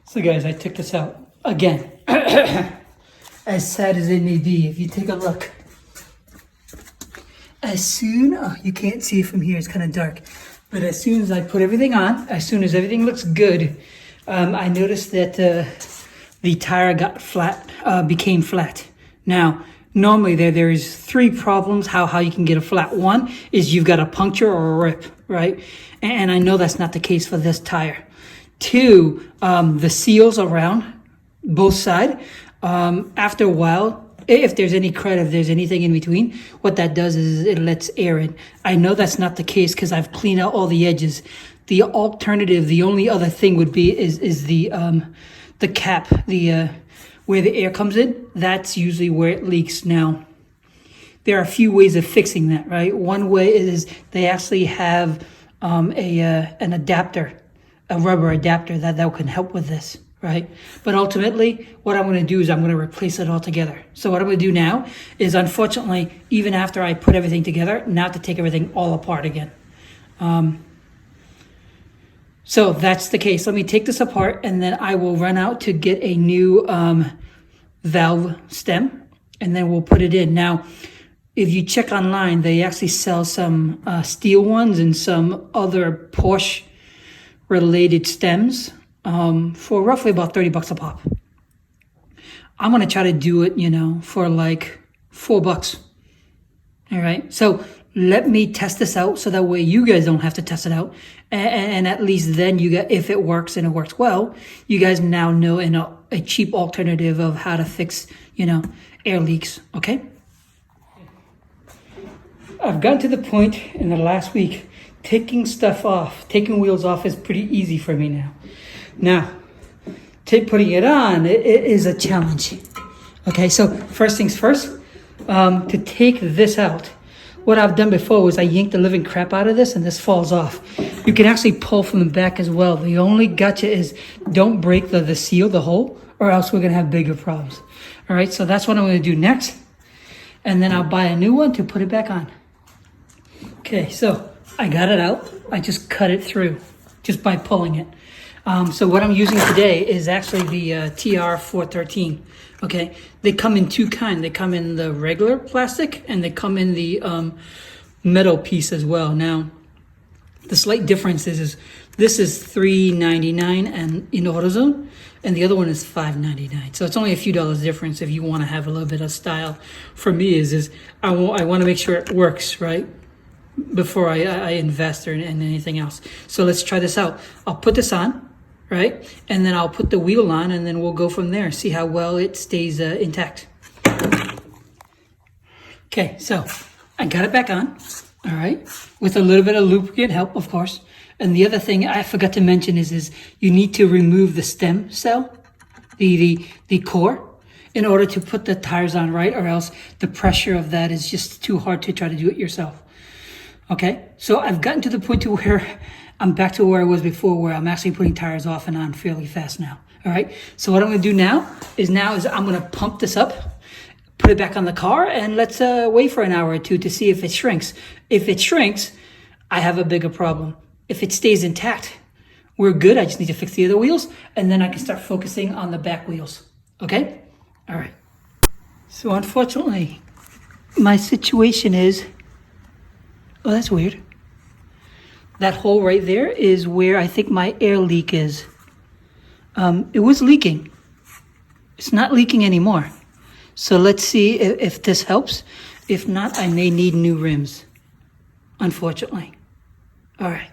So guys, I took this out again. As sad as it may be, if you take a look. Oh, you can't see it from here, it's kind of dark. But as soon as I put everything on, as soon as everything looks good, I noticed that the tire got flat, became flat. Now, normally there's three problems how you can get a flat. One is you've got a puncture or a rip, right? And I know that's not the case for this tire. Two, the seals around both sides, after a while, if there's any crud, if there's anything in between, what that does is it lets air in. I know that's not the case because I've cleaned out all the edges. The alternative, the only other thing would be is the cap, where the air comes in. That's usually where it leaks. Now, there are a few ways of fixing that, right? One way is they actually have an adapter, a rubber adapter that can help with this, right? But ultimately, what I'm going to do is I'm going to replace it all together. So what I'm going to do now is, unfortunately, even after I put everything together, now I have to take everything all apart again. So that's the case. Let me take this apart, and then I will run out to get a new valve stem, and then we'll put it in. Now, if you check online, they actually sell some steel ones and some other Porsche related stems for roughly about $30 a pop. I'm going to try to do it, for like $4. All right. So let me test this out so that way you guys don't have to test it out. And at least then if it works and it works well, you guys now know a cheap alternative of how to fix, air leaks. Okay. I've gotten to the point in the last week, taking wheels off is pretty easy for me now. Now, putting it on, it is a challenge. Okay, so first things first, to take this out, what I've done before was I yanked the living crap out of this and this falls off. You can actually pull from the back as well. The only gotcha is don't break the seal, the hole, or else we're going to have bigger problems. All right, so that's what I'm going to do next. And then I'll buy a new one to put it back on. Okay, so I got it out. I just cut it through just by pulling it. So what I'm using today is actually the TR413. Okay, they come in two kinds. They come in the regular plastic and they come in the metal piece as well. Now, the slight difference is this is $3.99 and in AutoZone, and the other one is $5.99. So it's only a few dollars difference if you want to have a little bit of style. For me, is I want to make sure it works right before I invest in anything else. So let's try this out. I'll put this on. Right? And then I'll put the wheel on and then we'll go from there, see how well it stays intact. Okay, so I got it back on, all right, with a little bit of lubricant help, of course. And the other thing I forgot to mention is you need to remove the stem cell, the core, in order to put the tires on right, or else the pressure of that is just too hard to try to do it yourself. Okay, so I've gotten to the point to where I'm back to where I was before, where I'm actually putting tires off and on fairly fast now. All right. So what I'm going to do now is I'm going to pump this up, put it back on the car, and let's wait for an hour or two to see if it shrinks. If it shrinks, I have a bigger problem. If it stays intact, we're good. I just need to fix the other wheels, and then I can start focusing on the back wheels. Okay. All right. So unfortunately, my situation is, oh, that's weird. That hole right there is where I think my air leak is. It was leaking. It's not leaking anymore. So let's see if this helps. If not, I may need new rims, unfortunately. All right.